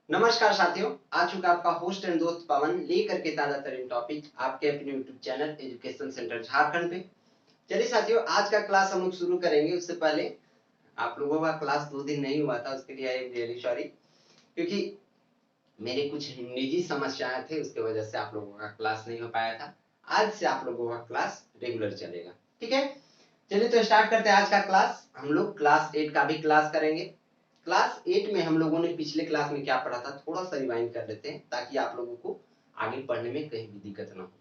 नमस्कार साथियों, आ चुका आपका होस्ट एंड दोस्त पवन लेकर के ताजा तरीन टॉपिक आपके अपने YouTube channel education centre Jharkhand पे। चलिए साथियों, आज का क्लास हम लोग शुरू करेंगे। उससे पहले आप लोगों का क्लास 2 दिन नहीं हुआ था, उसके लिए आई एम रियली सॉरी, क्योंकि मेरे कुछ निजी समस्याएं थे, उसके वजह से आप लोगों का क्लास नहीं हो पाया था। आज से आप लोगों का क्लास रेगुलर चलेगा, ठीक है। चलिए तो स्टार्ट करते हैं आज का क्लास। हम लोग क्लास 8 का भी क्लास करेंगे। क्लास 8 में हम लोगों ने पिछले क्लास में क्या पढ़ा था, थोड़ा सा रिवाइंड कर लेते हैं ताकि आप लोगों को आगे पढ़ने में कहीं भी दिक्कत ना हो।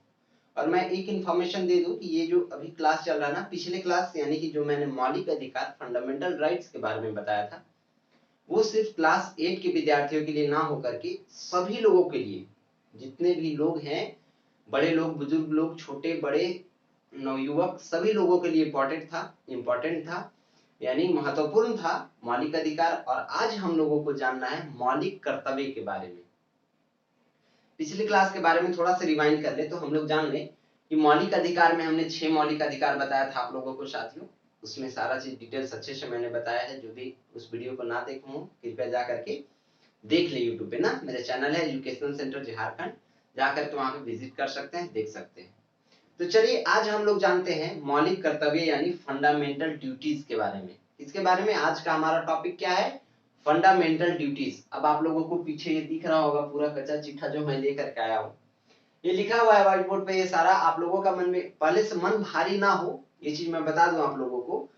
और मैं एक इन्फॉर्मेशन दे दूं कि ये जो अभी क्लास चल रहा है ना, पिछले क्लास यानी कि जो मैंने मौलिक अधिकार फंडामेंटल राइट्स के बारे में बताया था, वो सिर्फ क्लास 8 के विद्यार्थियों के लिए ना होकर के सभी लोगों के लिए, जितने भी लोग हैं, बड़े लोग, बुजुर्ग लोग, छोटे बड़े, नवयुवक, सभी लोगों के लिए इम्पोर्टेंट था, यानी महत्वपूर्ण था मौलिक अधिकार। और आज हम लोगों को जानना है मौलिक कर्तव्य के बारे में। पिछले क्लास के बारे में थोड़ा सा रिवाइंड कर ले तो हम लोग जान ले कि मौलिक अधिकार में हमने 6 मौलिक अधिकार बताया था आप लोगों को साथियों। उसमें सारा चीज डिटेल्स अच्छे से मैंने बताया है। जो भी उस वीडियो को ना देखा हो कृपया जा करके देख ले। यूट्यूब पे ना मेरा चैनल है एजुकेशनल सेंटर झारखंड, जाकर के वहां पे विजिट कर सकते हैं, देख सकते हैं। तो चलिए आज हम लोग जानते हैं मौलिक कर्तव्य यानी फंडामेंटल ड्यूटीज के बारे में। इसके बारे में आज का हमारा टॉपिक क्या है, फंडामेंटल ड्यूटीज। अब आप लोगों को पीछे ये दिख रहा होगा पूरा कच्चा चिट्ठा जो मैं लेकर के आया हूँ, ये लिखा हुआ है व्हाइट बोर्ड पे। ये सारा आप लोगों का मन में पहले से मन भारी ना हो, ये चीज मैं बता दूं आप लोगों को।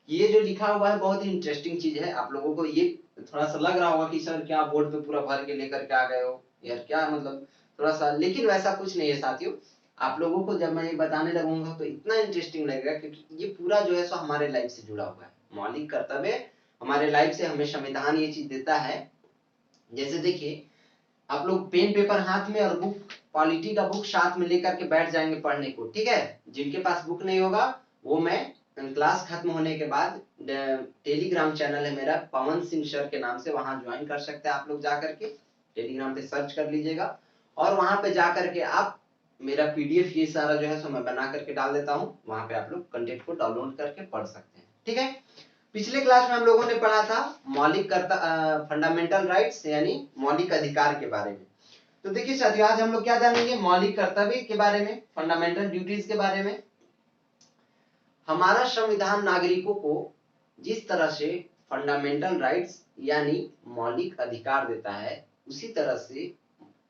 ये जो लिखा हुआ है बहुत ही इंटरेस्टिंग चीज है। आप लोगों को ये थोड़ा सा लग रहा होगा कि सर क्या बोर्ड पे पूरा भर के लेकर के आ गए हो यार, क्या मतलब थोड़ा सा, लेकिन वैसा कुछ नहीं है साथियों। आप लोगों को जब मैं ये बताने लगूंगा तो इतना इंटरेस्टिंग लगेगा, क्योंकि ये पूरा जो है सो हमारे लाइफ से जुड़ा हुआ है। मौलिक कर्तव्य हमारे लाइफ से, हमें संविधान ये चीज देता है। जैसे देखिए, आप लोग पेन पेपर हाथ में और बुक, पॉलिटी का बुक साथ में लेकर के बैठ जाएंगे पढ़ने को, ठीक है। जिनके पास बुक नहीं होगा वो मैं क्लास खत्म होने के बाद टेलीग्राम चैनल है मेरा पवन सिंह सर के नाम से, वहां ज्वाइन कर सकते हैं आप लोग। जाकर के टेलीग्राम पे सर्च कर लीजिएगा और वहां पे जाकर के आप मेरा पीडीएफ ये सारा जो है सो मैं बना करके डाल देता हूँ, वहां पे आप लोग कंटेंट को डाउनलोड करके पढ़ सकते हैं, ठीक है। पिछले क्लास में हम लोगों ने पढ़ा था मौलिक फंडामेंटल राइट्स यानी मौलिक अधिकार के बारे में। तो देखिए साथियों, आज हम लोग क्या जानेंगे, मौलिक कर्तव्य के बारे में, फंडामेंटल ड्यूटीज के बारे में। हमारा संविधान नागरिकों को जिस तरह से फंडामेंटल राइट्स यानी मौलिक अधिकार देता है, उसी तरह से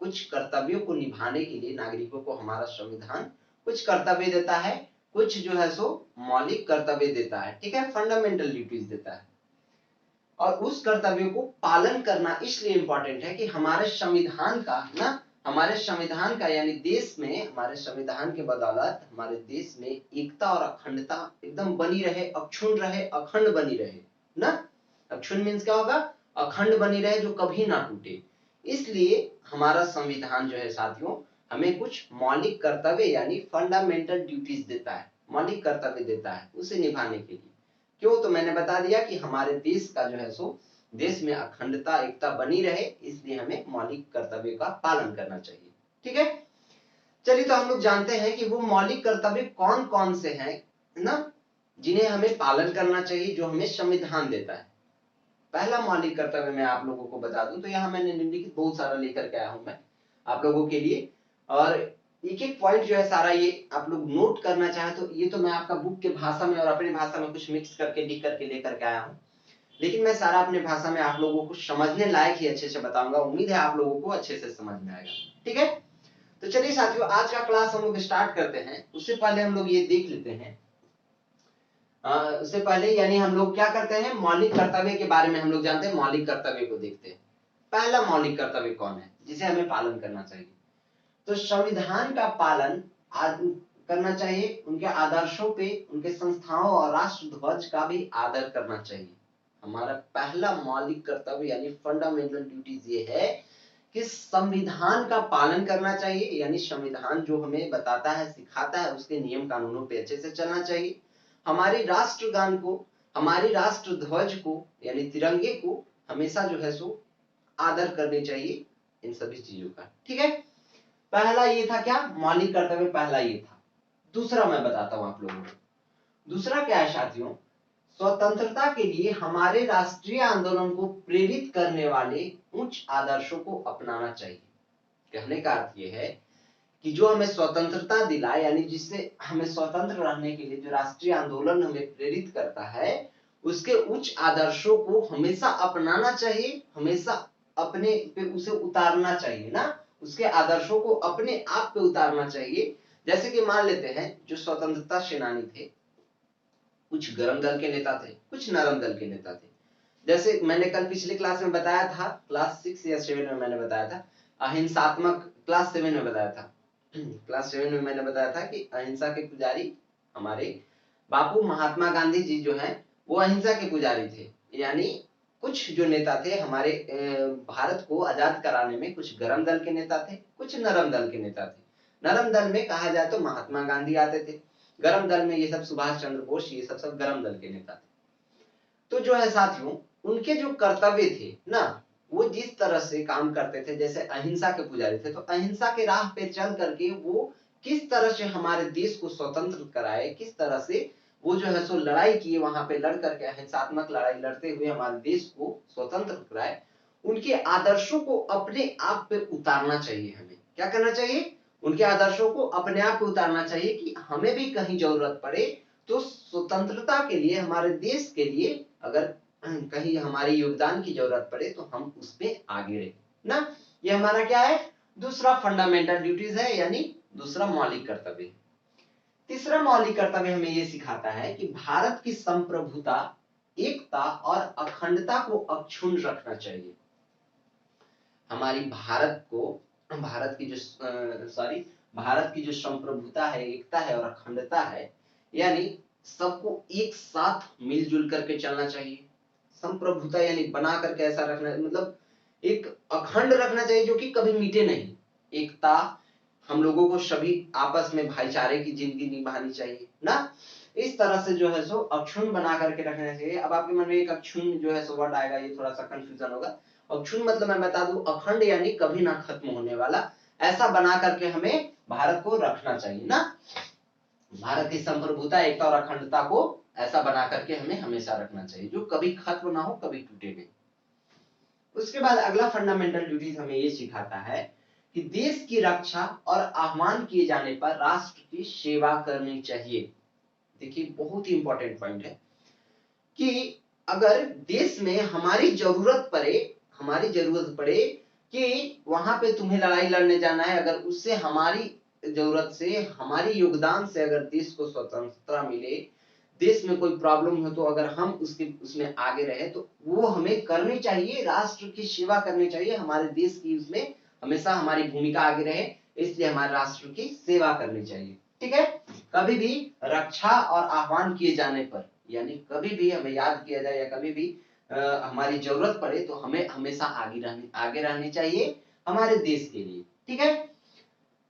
कुछ कर्तव्यों को निभाने के लिए नागरिकों को हमारा संविधान कुछ कर्तव्य देता है, कुछ जो है सो मौलिक कर्तव्य देता है, ठीक है, फंडामेंटल ड्यूटीज देता है। और उस कर्तव्य को पालन करना इसलिए इंपॉर्टेंट है कि हमारे संविधान का ना, हमारे संविधान का यानी देश में हमारे संविधान के बदौलत हमारे देश में एकता और अखंडता एकदम बनी रहे, अक्षुण्ण रहे, अखंड बनी रहे ना। अक्षुण्ण मीन्स क्या होगा, अखंड बनी रहे, जो कभी ना टूटे। इसलिए हमारा संविधान जो है साथियों हमें कुछ मौलिक कर्तव्य यानी फंडामेंटल ड्यूटीज देता है, मौलिक कर्तव्य देता है उसे निभाने के लिए। क्यों, तो मैंने बता दिया कि हमारे देश का जो है सो, देश में अखंडता एकता बनी रहे, इसलिए हमें मौलिक कर्तव्य का पालन करना चाहिए, ठीक है। चलिए तो हम लोग जानते हैं कि वो मौलिक कर्तव्य कौन कौन से हैं ना, जिन्हें हमें पालन करना चाहिए, जो हमें संविधान देता है। पहला मौलिक कर्तव्य मैं आप लोगों को बता दूं तो यहाँ मैंने निम्नलिखित बहुत सारा लेकर के आया हूं मैं आप लोगों के लिए। और एक एक पॉइंट जो है सारा ये आप लोग नोट करना चाहे तो ये तो मैं आपका बुक के भाषा में और अपनी भाषा में कुछ मिक्स करके लिख करके लेकर के आया हूँ, लेकिन मैं सारा अपने भाषा में आप लोगों को समझने लायक ही अच्छे से बताऊंगा। उम्मीद है आप लोगों को अच्छे से समझ में आएगा, ठीक है। तो चलिए साथियों, आज का क्लास हम लोग स्टार्ट करते हैं। उससे पहले हम लोग ये देख लेते हैं, उससे पहले यानी हम लोग क्या करते हैं, मौलिक कर्तव्य के बारे में हम लोग जानते हैं, मौलिक कर्तव्य को देखते हैं। पहला मौलिक कर्तव्य कौन है जिसे हमें पालन करना चाहिए, तो संविधान का पालन करना चाहिए, उनके आदर्शों पे, उनके संस्थाओं और राष्ट्र ध्वज का भी आदर करना चाहिए। हमारा पहला मौलिक कर्तव्य यानी फंडामेंटल ड्यूटीज ये है कि संविधान का पालन करना चाहिए, यानी संविधान जो हमें बताता है, सिखाता है, उसके नियम कानूनों पे अच्छे से चलना चाहिए। हमारी राष्ट्रगान को, हमारी राष्ट्र ध्वज को यानी तिरंगे को हमेशा जो है सो आदर करनी चाहिए, इन सभी चीजों का, ठीक है। पहला ये था क्या, मौलिक कर्तव्य पहला ये था। दूसरा मैं बताता हूं आप लोगों को। दूसरा क्या है साथियों, स्वतंत्रता के लिए हमारे राष्ट्रीय आंदोलन को प्रेरित करने वाले उच्च आदर्शों को अपनाना चाहिए। कहने का अर्थ यह है कि जो हमें स्वतंत्रता दिलाए, यानी जिससे हमें स्वतंत्र रहने के लिए जो राष्ट्रीय आंदोलन हमें प्रेरित करता है, उसके उच्च आदर्शों को हमेशा अपनाना चाहिए, हमेशा अपने पे उसे उतारना चाहिए ना, उसके आदर्शों को अपने आप पे उतारना चाहिए। जैसे कि मान लेते हैं जो स्वतंत्रता सेनानी थे, कुछ गर्म दल के नेता थे, कुछ नरम दल के नेता थे। जैसे मैंने कल पिछले क्लास में बताया था, क्लास 6 या 7 में मैंने बताया था अहिंसात्मक, क्लास 7 में बताया था, क्लास 7 में मैंने बताया था कि अहिंसा के पुजारी हमारे बापू महात्मा गांधी जी जो हैं वो अहिंसा के पुजारी थे। यानी कुछ जो नेता थे हमारे भारत को आजाद कराने में, कुछ गर्म दल के नेता थे, कुछ नरम दल के नेता थे। नरम दल में कहा जाए तो महात्मा गांधी आते थे, गर्म दल में ये सब सुभाष चंद्र बोस, ये सब गर्म दल के नेता थे। तो जो है साथियों, उनके जो कर्तव्य थे ना, वो जिस तरह से काम करते थे, जैसे अहिंसा के पुजारी थे, तो अहिंसा के राह पे चल करके वो किस तरह से हमारे देश को स्वतंत्र कराए, किस तरह से वो जो है सो लड़ाई किए, वहां पे लड़ करके अहिंसात्मक लड़ाई लड़ते हुए हमारे देश को स्वतंत्र कराए, उनके आदर्शों को अपने आप पे उतारना चाहिए। हमें क्या करना चाहिए? उनके आदर्शों को अपने आप पे उतारना चाहिए कि हमें भी कहीं जरूरत पड़े तो स्वतंत्रता के लिए, हमारे देश के लिए अगर कहीं हमारी योगदान की जरूरत पड़े तो हम उसमें आगे रहे ना। ये हमारा क्या है? दूसरा फंडामेंटल ड्यूटीज है, यानी दूसरा मौलिक कर्तव्य। तीसरा मौलिक कर्तव्य हमें ये सिखाता है कि भारत की संप्रभुता, एकता और अखंडता को अक्षुण्ण रखना चाहिए। हमारी भारत को, भारत की जो भारत की जो संप्रभुता है, एकता है और अखंडता है, यानी सबको एक साथ मिलजुल करके चलना चाहिए। संप्रभुता यानी बना करके ऐसा रखना, मतलब एक अखंड रखना चाहिए जो कि कभी मिटे नहीं। एकता, हम लोगों को सभी आपस में भाईचारे की जिंदगी निभानी चाहिए ना। इस तरह से जो है सो अक्षुण्ण बना करके रखना चाहिए। अब आपके मन में एक अक्षुण्ण जो है सो वर्ड आएगा, ये थोड़ा सा कंफ्यूजन होगा। अक्षुण्ण मतलब मैं बता दूं, अखंड यानी कभी ना खत्म होने वाला, ऐसा बना करके हमें भारत को रखना चाहिए ना। भारत की संप्रभुता, एकता और अखंडता को ऐसा बना करके हमें हमेशा रखना चाहिए जो कभी खत्म ना हो, कभी टूटे नहीं। उसके बाद अगला फंडामेंटल ड्यूटीज हमें ये सिखाता है कि देश की रक्षा और आह्वान किए जाने पर राष्ट्र की सेवा करनी चाहिए। देखिए बहुत ही इंपॉर्टेंट पॉइंट है कि अगर देश में हमारी जरूरत पड़े कि वहां पे तुम्हें लड़ाई लड़ने जाना है, अगर उससे हमारी जरूरत से, हमारी योगदान से अगर देश को स्वतंत्रता मिले, देश में कोई प्रॉब्लम हो तो अगर हम उसमें आगे रहे तो वो हमें करनी चाहिए, राष्ट्र की सेवा करनी चाहिए, हमारे देश की उसमें हमेशा हमारी भूमिका आगे रहे, इसलिए हमारे राष्ट्र की सेवा करनी चाहिए। ठीक है। कभी भी रक्षा और आह्वान किए जाने पर, यानी कभी भी हमें याद किया जाए या कभी भी हमारी जरूरत पड़े तो हमें हमेशा आगे रहनी चाहिए हमारे देश के लिए। ठीक है।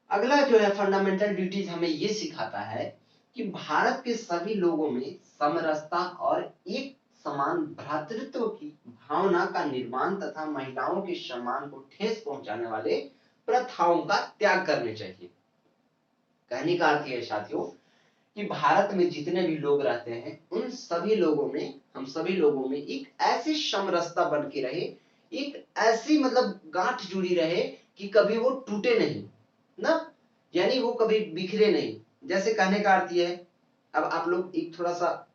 अगला जो है फंडामेंटल ड्यूटीज हमें ये सिखाता है कि भारत के सभी लोगों में समरसता और एक समान भ्रातृत्व की भावना का निर्माण तथा महिलाओं के सम्मान को ठेस पहुंचाने वाले प्रथाओं का त्याग करने चाहिए। कहने का अर्थ है साथियों कि भारत में जितने भी लोग रहते हैं, उन सभी लोगों में, हम सभी लोगों में एक ऐसी समरसता बन के रहे, एक ऐसी मतलब गांठ जुड़ी रहे कि कभी वो टूटे नहीं ना, यानी वो कभी बिखरे नहीं। जैसे कहने का अर्थ ये है, अब आप लोग एक थोड़ा सा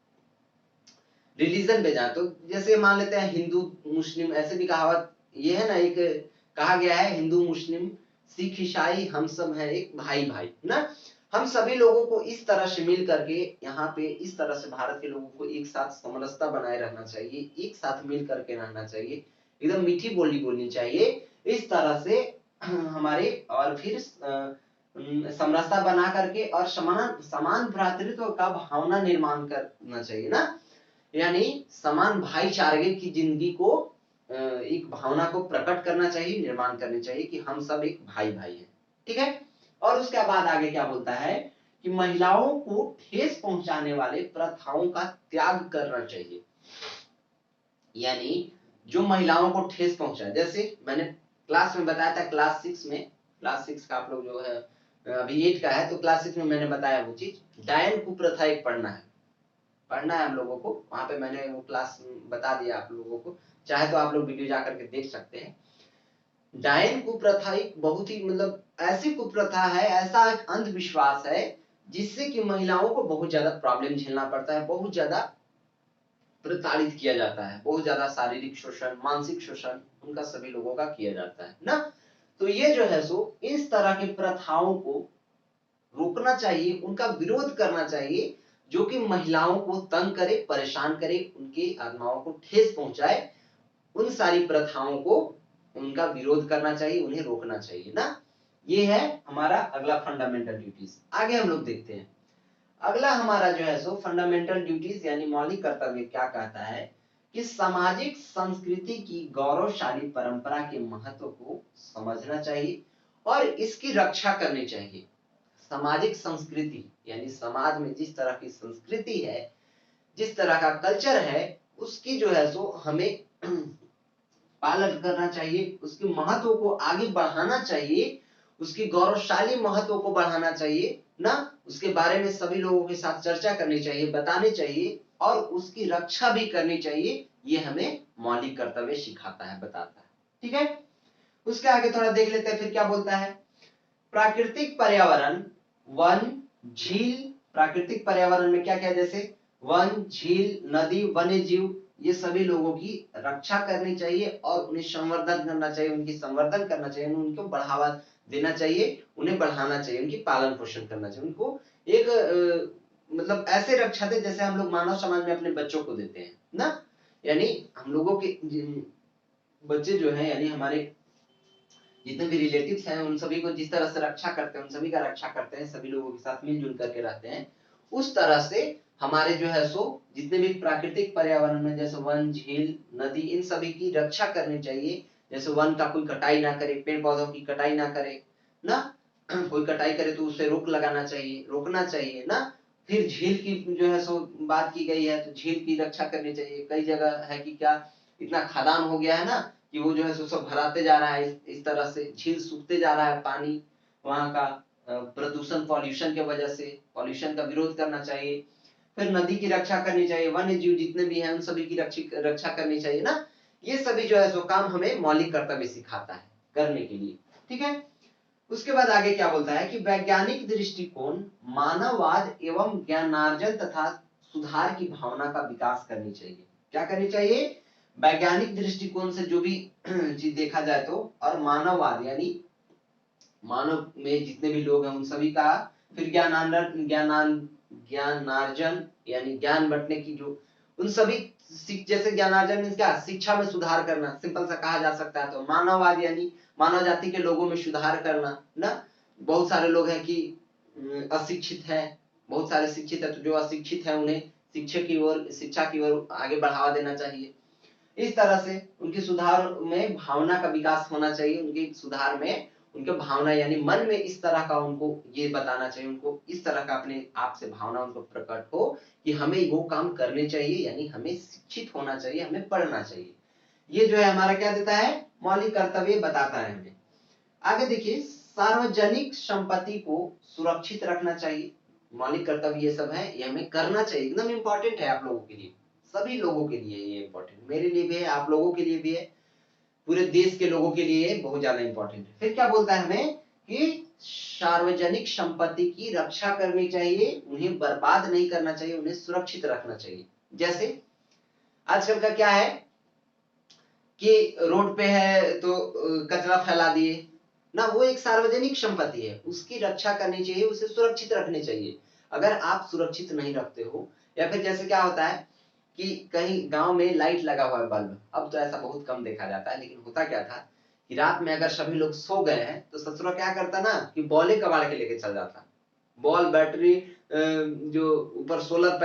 रिलीजन पे जाए तो जैसे मान लेते हैं हिंदू मुस्लिम, ऐसे भी कहावत ये है ना, एक कहा गया है हिंदू मुस्लिम सिख ईसाई हम सब हैं एक भाई भाई ना। हम सभी लोगों को इस तरह से मिल करके यहाँ पे इस तरह से भारत के लोगों को एक साथ समरसता बनाए रहना चाहिए, एक साथ मिल करके रहना चाहिए, एकदम मीठी बोली बोलनी चाहिए, इस तरह से हमारे, और फिर समरसता बना करके और समान भ्रातृत्व का भावना निर्माण करना चाहिए ना, यानी समान भाईचारे की जिंदगी को, एक भावना को प्रकट करना चाहिए, निर्माण करनी चाहिए कि हम सब एक भाई भाई हैं। ठीक है। और उसके बाद आगे क्या बोलता है कि महिलाओं को ठेस पहुंचाने वाले प्रथाओं का त्याग करना चाहिए, यानी जो महिलाओं को ठेस पहुंचाए, जैसे मैंने क्लास में बताया था, क्लास 6 का आप लोग जो है अभी 8 का है, तो क्लास 6 में मैंने बताया वो चीज, डायन कुप्रथा एक पढ़ना है। पढ़ना है हम लोगों को, वहां पे मैंने वो क्लास बता दिया आप लोगों को, चाहे तो आप लोग वीडियो जा करके देख सकते हैं। डायन कुप्रथा एक बहुत ही मतलब ऐसी कुप्रथा है, ऐसा एक अंधविश्वास है जिससे कि महिलाओं को बहुत ज्यादा प्रॉब्लम झेलना पड़ता है, बहुत ज्यादा प्रताड़ित किया जाता है, बहुत ज्यादा शारीरिक शोषण, मानसिक शोषण उनका सभी लोगों का किया जाता है ना। तो ये जो है सो इस तरह की प्रथाओं को रोकना चाहिए, उनका विरोध करना चाहिए, जो कि महिलाओं को तंग करे, परेशान करे, उनकी आत्माओं को ठेस पहुंचाए। उन सारी प्रथाओं को उनका विरोध करना चाहिए, उन्हें रोकना चाहिए ना। ये है हमारा अगला फंडामेंटल ड्यूटीज। आगे हम लोग देखते हैं, अगला हमारा जो है सो फंडामेंटल ड्यूटीज यानी मौलिक कर्तव्य क्या कहता है कि सामाजिक संस्कृति की गौरवशाली परंपरा के महत्व को समझना चाहिए और इसकी रक्षा करनी चाहिए। सामाजिक संस्कृति यानी समाज में जिस तरह की संस्कृति है, जिस तरह का कल्चर है, उसकी जो है सो हमें पालन करना चाहिए, उसके महत्व को आगे बढ़ाना चाहिए, उसकी गौरवशाली महत्व को बढ़ाना चाहिए ना। उसके बारे में सभी लोगों के साथ चर्चा करनी चाहिए, बताने चाहिए और उसकी रक्षा भी करनी चाहिए। ये हमें मौलिक कर्तव्य सिखाता है, बताता है। ठीक है, उसके आगे थोड़ा देख लेते हैं फिर क्या बोलता है। प्राकृतिक पर्यावरण, वन, झील, प्राकृतिक पर्यावरण में क्या क्या है, जैसे वन, झील, नदी, वन्य जीव, ये सभी लोगों की रक्षा करनी चाहिए और उन्हें संवर्धन करना चाहिए, उनकी संवर्धन करना चाहिए, उनको बढ़ावा देना चाहिए, उन्हें बढ़ाना चाहिए, उनकी पालन पोषण करना चाहिए, उनको एक मतलब ऐसे रक्षा दे जैसे हम लोग मानव समाज में अपने बच्चों को देते हैं ना। यानी हम लोगों के बच्चे जो है, यानी हमारे जितने भी रिलेटिव्स हैं, उन सभी को जिस तरह से रक्षा करते हैं, उन सभी का रक्षा करते हैं, सभी लोगों के साथ मिलजुल करके रहते हैं, उस तरह से हमारे जो है सो जितने भी प्राकृतिक पर्यावरण में जैसे वन, झील, नदी, इन सभी की रक्षा करनी चाहिए। जैसे वन का कोई कटाई ना करे, पेड़ पौधों की कटाई ना करे ना, कोई कटाई करे तो उसे रोक लगाना चाहिए, रोकना चाहिए ना। फिर झील की जो है सो बात की गई है, तो झील की रक्षा करनी चाहिए। कई जगह है कि क्या इतना खदान हो गया है ना कि वो जो है सो सब भराते जा रहा है, इस तरह से झील सूखते जा रहा है, पानी वहां का प्रदूषण, पॉल्यूशन के वजह से, पॉल्यूशन का विरोध करना चाहिए। फिर नदी की रक्षा करनी चाहिए, वन्य जीव जितने भी हैं उन सभी की रक्षा करनी चाहिए ना। ये सभी जो है सो काम हमें मौलिक कर्तव्य सिखाता है करने के लिए। ठीक है, उसके बाद आगे क्या बोलता है कि वैज्ञानिक दृष्टिकोण, मानववाद एवं ज्ञानार्जन तथा सुधार की भावना का विकास करनी चाहिए। क्या करनी चाहिए, वैज्ञानिक दृष्टिकोण से जो भी चीज देखा जाए तो, और मानववाद यानी मानव में जितने भी लोग हैं उन सभी का, फिर ज्ञानार्जन यानी ज्ञान बंटने की जो उन सभी, जैसे ज्ञानार्जन मीन्स क्या, शिक्षा में सुधार करना, सिंपल सा कहा जा सकता है। तो मानववाद यानी मानव जाति के लोगों में सुधार करना ना। बहुत सारे लोग हैं कि अशिक्षित है, बहुत सारे शिक्षित है, तो जो अशिक्षित है उन्हें शिक्षा की ओर आगे बढ़ावा देना चाहिए। इस तरह से उनके सुधार में भावना का विकास होना चाहिए, उनके सुधार में उनके भावना यानी मन में इस तरह का उनको ये बताना चाहिए, उनको इस तरह का अपने आप से भावना उनको प्रकट हो कि हमें वो काम करने चाहिए, यानी हमें शिक्षित होना चाहिए, हमें पढ़ना चाहिए। ये जो है हमारा क्या देता है, मौलिक कर्तव्य बताता है हमें। आगे देखिए, सार्वजनिक संपत्ति को सुरक्षित रखना चाहिए। मौलिक कर्तव्य ये सब है, ये हमें करना चाहिए, एकदम इंपॉर्टेंट है आप लोगों के लिए, सभी लोगों के लिए ये इंपॉर्टेंट, मेरे लिए भी है, आप लोगों के लिए भी है, पूरे देश के लोगों के लिए बहुत ज्यादा इंपॉर्टेंट है। फिर क्या बोलता है हमें कि सार्वजनिक संपत्ति की रक्षा करनी चाहिए, उन्हें बर्बाद नहीं करना चाहिए, उन्हें सुरक्षित रखना चाहिए। जैसे आजकल का क्या है कि रोड पे है तो कचरा फैला दिए ना, वो एक सार्वजनिक संपत्ति है, उसकी रक्षा करनी चाहिए, उसे सुरक्षित रखनी चाहिए। अगर आप सुरक्षित नहीं रखते हो, या फिर जैसे क्या होता है कि कहीं गांव में लाइट लगा हुआ है बल्ब, अब तो ऐसा बहुत कम देखा जाता है, लेकिन होता क्या था कि रात में अगर सभी लोग सो गए हैं तो ससुरा क्या करता ना कि बॉले कबाड़ के लेके चल जाता, बॉल, बैटरी, जो ऊपर सोलर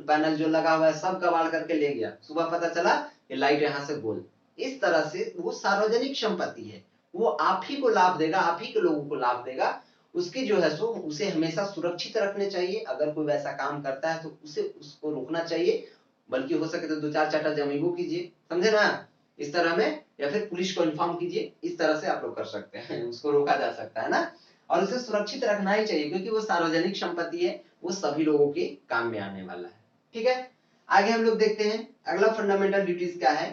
पैनल जो लगा हुआ है सब कबाड़ करके ले गया। सुबह पता चला कि लाइट यहाँ से गोल। इस तरह से वो सार्वजनिक संपत्ति है, वो आप ही को लाभ देगा, आप ही के लोगों को लाभ देगा। उसकी जो है सो उसे हमेशा सुरक्षित रखने चाहिए। अगर कोई वैसा काम करता है तो उसे उसको रोकना चाहिए, बल्कि हो सके तो 2-4 चाटा जमीबो कीजिए, समझे ना, इस तरह में, या फिर पुलिस को इन्फॉर्म कीजिए। इस तरह से आप लोग कर सकते हैं, उसको रोका जा सकता है ना। और उसे सुरक्षित रखना ही चाहिए, क्योंकि वो सार्वजनिक संपत्ति है, वो सभी लोगों के काम में आने वाला है। ठीक है, आगे हम लोग देखते हैं अगला फंडामेंटल ड्यूटीज क्या है।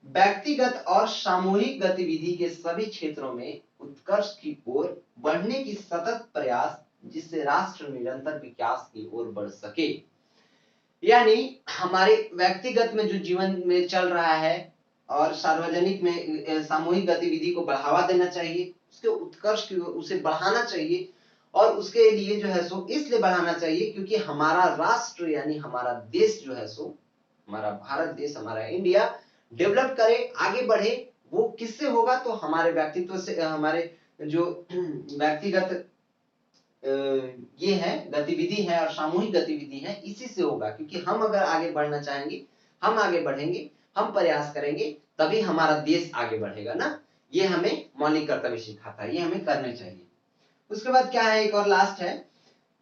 व्यक्तिगत और सामूहिक गतिविधि के सभी क्षेत्रों में उत्कर्ष की ओर बढ़ने की सतत प्रयास, जिससे राष्ट्र निरंतर विकास की ओर बढ़ सके। यानी हमारे व्यक्तिगत में जो जीवन में चल रहा है और सार्वजनिक में सामूहिक गतिविधि को बढ़ावा देना चाहिए, उसके उत्कर्ष की उसे बढ़ाना चाहिए, और उसके लिए जो है सो इसलिए बढ़ाना चाहिए क्योंकि हमारा राष्ट्र यानी हमारा देश जो है सो, हमारा भारत देश, हमारा इंडिया डेवलप करे, आगे बढ़े। वो किससे होगा? तो हमारे व्यक्तित्व से, हमारे जो व्यक्तिगत ये है गतिविधि है और सामूहिक गतिविधि है, इसी से होगा। क्योंकि हम अगर आगे बढ़ना चाहेंगे, हम आगे बढ़ेंगे, हम प्रयास करेंगे, तभी हमारा देश आगे बढ़ेगा ना। ये हमें मौलिक कर्तव्य सिखाता है, ये हमें करने चाहिए। उसके बाद क्या है, एक और लास्ट है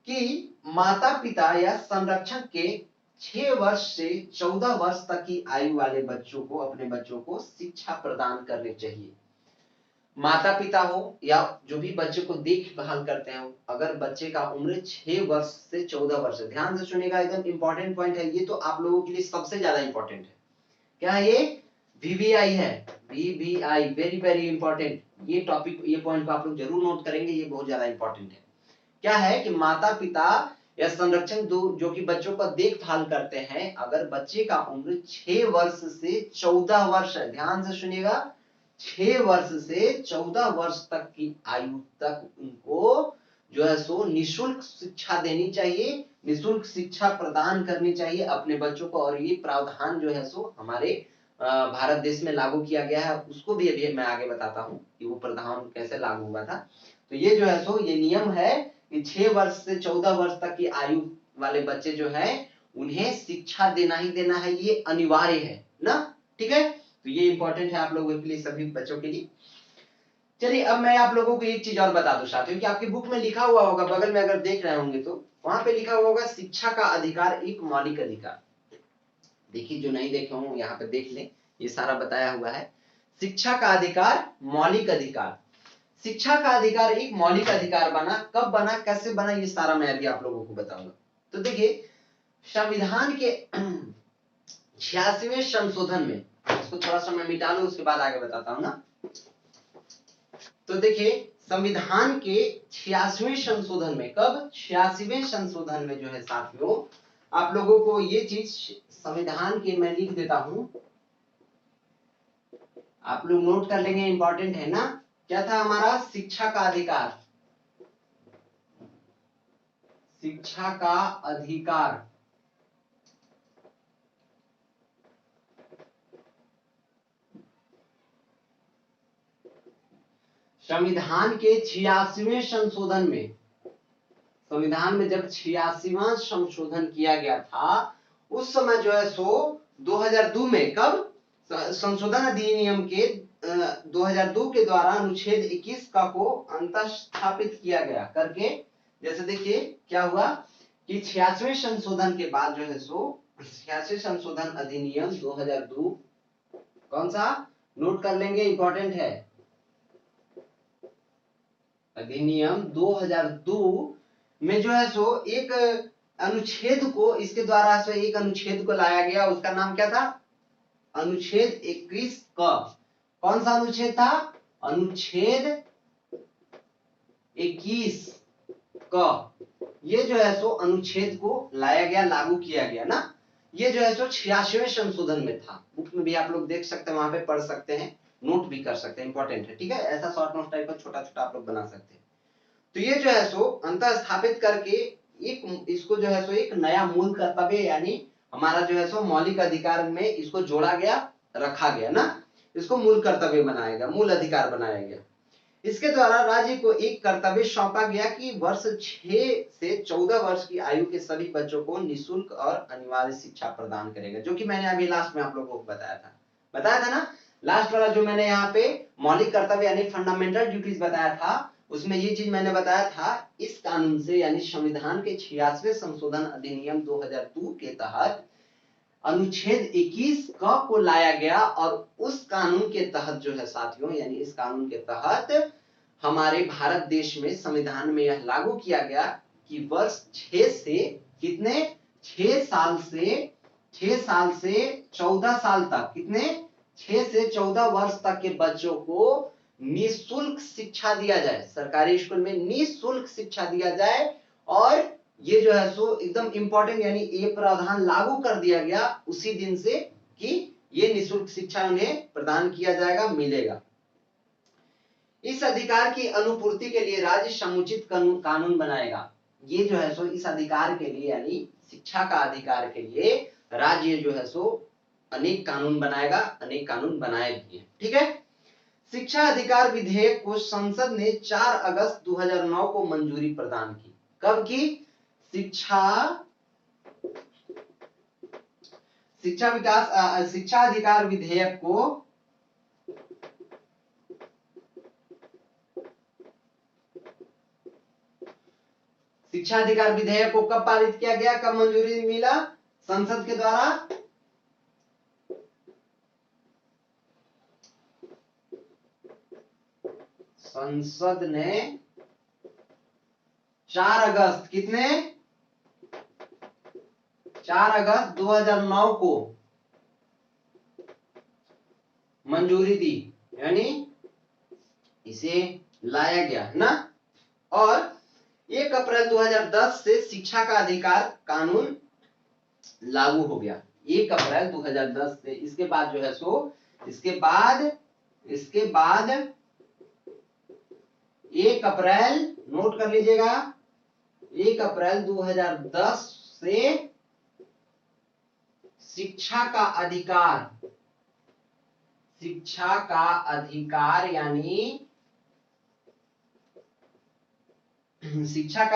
कि माता पिता या संरक्षक के 6 वर्ष से 14 वर्ष तक की आयु वाले बच्चों को, अपने बच्चों को शिक्षा प्रदान करनी चाहिए। माता पिता हो या जो भी बच्चे को देखभाल करते हैं, अगर बच्चे का उम्र 6 वर्ष से 14 वर्ष है, ध्यान से सुनिएगा, एकदम इंपॉर्टेंट पॉइंट है ये, तो आप लोगों के लिए सबसे ज्यादा इंपॉर्टेंट है। क्या है ये? VVI है, VVI, वेरी वेरी इंपॉर्टेंट। ये टॉपिक, ये पॉइंट को आप लोग जरूर नोट करेंगे, ये बहुत ज्यादा इंपॉर्टेंट है। क्या है कि माता पिता या संरक्षक जो कि बच्चों का देखभाल करते हैं, अगर बच्चे का उम्र 6 वर्ष से 14 वर्ष है, ध्यान से सुनिएगा, 6 वर्ष से 14 वर्ष तक की आयु तक उनको जो है सो निःशुल्क शिक्षा देनी चाहिए, निःशुल्क शिक्षा प्रदान करनी चाहिए अपने बच्चों को। और ये प्रावधान जो है सो हमारे भारत देश में लागू किया गया है, उसको भी अभी मैं आगे बताता हूँ कि वो प्रावधान कैसे लागू हुआ था। तो ये जो है सो ये नियम है कि 6 वर्ष से 14 वर्ष तक की आयु वाले बच्चे जो है उन्हें शिक्षा देना ही देना है, ये अनिवार्य है ना। ठीक है, तो ये इंपॉर्टेंट है आप लोगों के लिए, सभी बच्चों के लिए। चलिए अब मैं आप लोगों को एक चीज और बता दूं साथियों कि आपकी बुक में लिखा हुआ होगा, बगल में अगर देख रहे होंगे तो वहां पे लिखा हुआ होगा शिक्षा का अधिकार एक मौलिक अधिकार। देखिए जो नहीं देखे हों यहाँ पे देख लें, ये सारा बताया हुआ है। शिक्षा का अधिकार मौलिक अधिकार, शिक्षा का अधिकार एक मौलिक अधिकार बना, कब बना, कैसे बना, ये सारा मैं अभी आप लोगों को बताऊंगा। तो देखिए संविधान के 86वें संशोधन में, इसको थोड़ा सा मैं मिटा लूं उसके बाद आगे बताता हूं ना। तो देखिए संविधान के 86वें संशोधन में, कब? 86वें संशोधन में जो है साथियों, आप लोगों को ये चीज संविधान के मैं लिख देता हूं, आप लोग नोट कर लेंगे, इंपॉर्टेंट है ना। क्या था हमारा? शिक्षा का अधिकार, शिक्षा का अधिकार। संविधान के 86वें संशोधन में, संविधान में जब 86वां संशोधन किया गया था, उस समय जो है सो 2002 में, कब? संशोधन अधिनियम के 2002 के द्वारा अनुच्छेद 21 का को अंतःस्थापित किया गया करके। जैसे देखिए क्या हुआ कि 86वें संशोधन के बाद जो है सो 86 संशोधन अधिनियम 2002, कौन सा? नोट कर लेंगे, इंपॉर्टेंट है। अधिनियम 2002 में जो है सो एक अनुच्छेद को, इसके द्वारा सो एक अनुच्छेद को लाया गया, उसका नाम क्या था? अनुच्छेद 21 का। कौन सा अनुच्छेद था? अनुच्छेद 21 का। ये जो है सो अनुच्छेद को लाया गया, लागू किया गया ना। ये जो है सो 86वें संशोधन में था, बुक में भी आप लोग देख सकते हैं, वहां पे पढ़ सकते हैं, नोट भी कर सकते हैं, इंपॉर्टेंट है। ठीक है, ऐसा शॉर्ट नोट टाइप का छोटा छोटा आप लोग बना सकते हैं। तो ये जो है सो अंतर स्थापित करके एक, इसको जो है सो एक नया मूल कर्तव्य यानी हमारा जो है सो मौलिक अधिकार में इसको जोड़ा गया, रखा गया ना, इसको मूल कर्तव्य बनाया गया, मूल अधिकार बनाया गया। इसके द्वारा राज्य को एक कर्तव्य सौंपा गया कि वर्ष 6 से 14 वर्ष की आयु के सभी बच्चों को निःशुल्क और अनिवार्य शिक्षा प्रदान करेगा, जो कि मैंने अभी लास्ट में आप लोगों को बताया था ना। लास्ट वाला जो मैंने यहाँ पे मौलिक कर्तव्य यानी फंडामेंटल ड्यूटीज बताया था, उसमें ये चीज मैंने बताया था, इस कानून से यानी संविधान के 86वें संशोधन अधिनियम 2002 के तहत अनुच्छेद 21 क को लाया गया, और उस कानून के तहत जो है साथियों, यानी इस कानून के तहत हमारे भारत देश में संविधान में यह लागू किया गया कि वर्ष 6 से कितने 6 साल से 14 साल तक, कितने, 6 से 14 वर्ष तक के बच्चों को निःशुल्क शिक्षा दिया जाए, सरकारी स्कूल में निःशुल्क शिक्षा दिया जाए। और ये जो है सो एकदम इंपॉर्टेंट, यानी ये प्रावधान लागू कर दिया गया उसी दिन से कि ये निःशुल्क शिक्षा उन्हें प्रदान किया जाएगा, मिलेगा। इस अधिकार की अनुपूर्ति के लिए राज्य समुचित कानून बनाएगा। ये जो है सो इस अधिकार के लिए, यानी शिक्षा का अधिकार के लिए राज्य जो है सो अनेक कानून बनाएगा, अनेक कानून बनाए भी हैं। ठीक है। शिक्षा अधिकार विधेयक को संसद ने 4 अगस्त 2009 को मंजूरी प्रदान की। कब की? शिक्षा अधिकार विधेयक को कब पारित किया गया, कब मंजूरी मिला? संसद के द्वारा संसद ने 4 अगस्त, कितने, 4 अगस्त 2009 को मंजूरी दी, यानी इसे लाया गया ना। और 1 अप्रैल 2010 से शिक्षा का अधिकार कानून लागू हो गया, 1 अप्रैल 2010 से। इसके बाद जो है सो इसके बाद 1 अप्रैल, नोट कर लीजिएगा, 1 अप्रैल 2010 से शिक्षा का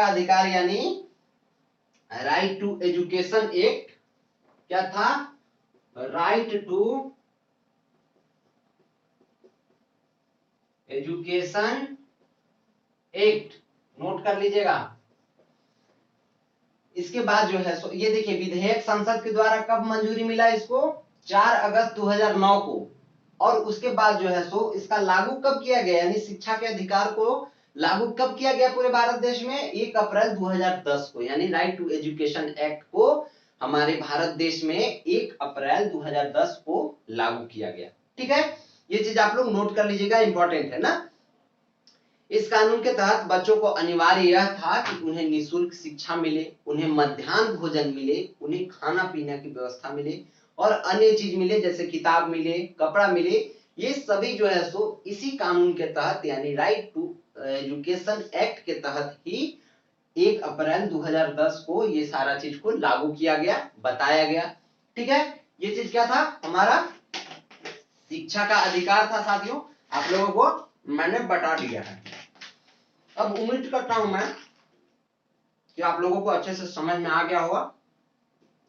अधिकार यानी राइट टू एजुकेशन एक्ट, क्या था? Right to education act, note कर लीजिएगा। इसके बाद जो है सो ये देखिए, विधेयक संसद के द्वारा कब मंजूरी मिला इसको? 4 अगस्त 2009 को। और उसके बाद जो है सो इसका लागू कब किया गया, यानी शिक्षा के अधिकार को लागू कब किया गया पूरे भारत देश में? 1 अप्रैल 2010 को, यानी राइट टू एजुकेशन एक्ट को हमारे भारत देश में 1 अप्रैल 2010 को लागू किया गया। ठीक है, ये चीज आप लोग नोट कर लीजिएगा, इंपॉर्टेंट है ना। इस कानून के तहत बच्चों को अनिवार्य यह था कि उन्हें निःशुल्क शिक्षा मिले, उन्हें मध्याह्न भोजन मिले, उन्हें खाना पीने की व्यवस्था मिले और अन्य चीज मिले, जैसे किताब मिले, कपड़ा मिले। ये सभी जो है सो इसी कानून के तहत, यानी राइट टू एजुकेशन एक्ट के तहत ही 1 अप्रैल 2010 को ये सारा चीज को लागू किया गया, बताया गया। ठीक है, ये चीज क्या था? हमारा शिक्षा का अधिकार था साथियों, आप लोगों को मैंने बता दिया है। अब उम्मीद करता हूं मैं कि आप लोगों को अच्छे से समझ में आ गया होगा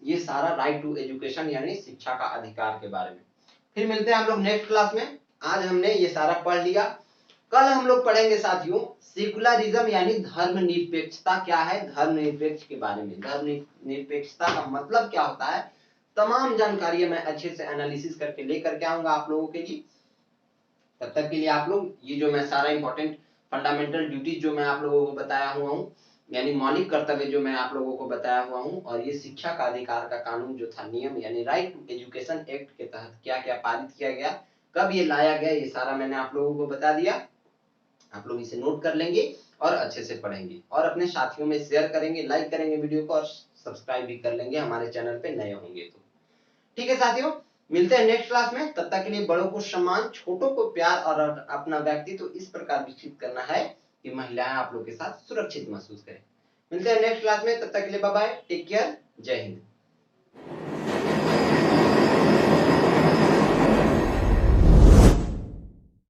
ये सारा राइट टू एजुकेशन यानी शिक्षा का अधिकार के बारे में। फिर मिलते हैं हम लोग नेक्स्ट क्लास में। आज हमने ये सारा पढ़ लिया। कल हम लोग पढ़ेंगे साथियों सेकुलरिज्म यानी धर्मनिरपेक्षता क्या है, धर्मनिरपेक्ष के बारे में। धर्मनिरपेक्षता का मतलब क्या होता है, तमाम जानकारी मैं अच्छे से एनालिसिस करके लेकर के आऊंगा आप लोगों के लिए। तब तक के लिए आप लोग ये जो मैं सारा इंपॉर्टेंट फंडामेंटल ड्यूटीज जो मैं आप लोगों को बताया हुआ हूँ, यानी मौलिक कर्तव्य जो मैं आप लोगों को बताया हुआ हूँ, और ये शिक्षा का अधिकार का कानून जो था, नियम यानी राइट टू एजुकेशन एक्ट के तहत क्या क्या पारित किया गया, कब ये लाया गया, ये सारा मैंने आप लोगों को बता दिया। आप लोग इसे नोट कर लेंगे और अच्छे से पढ़ेंगे और अपने साथियों में शेयर करेंगे, लाइक करेंगे वीडियो को और सब्सक्राइब भी कर लेंगे हमारे चैनल पे नए होंगे तो। ठीक है साथियों, मिलते हैं नेक्स्ट क्लास में। तब तक के लिए बड़ों को सम्मान, छोटों को प्यार और अपना व्यक्तित्व इस प्रकार विकसित करना है कि महिलाएं आप लोग के साथ सुरक्षित महसूस करें। मिलते हैं नेक्स्ट क्लास में, तब तक के लिए बाय बाय, टेक केयर, जय हिंद।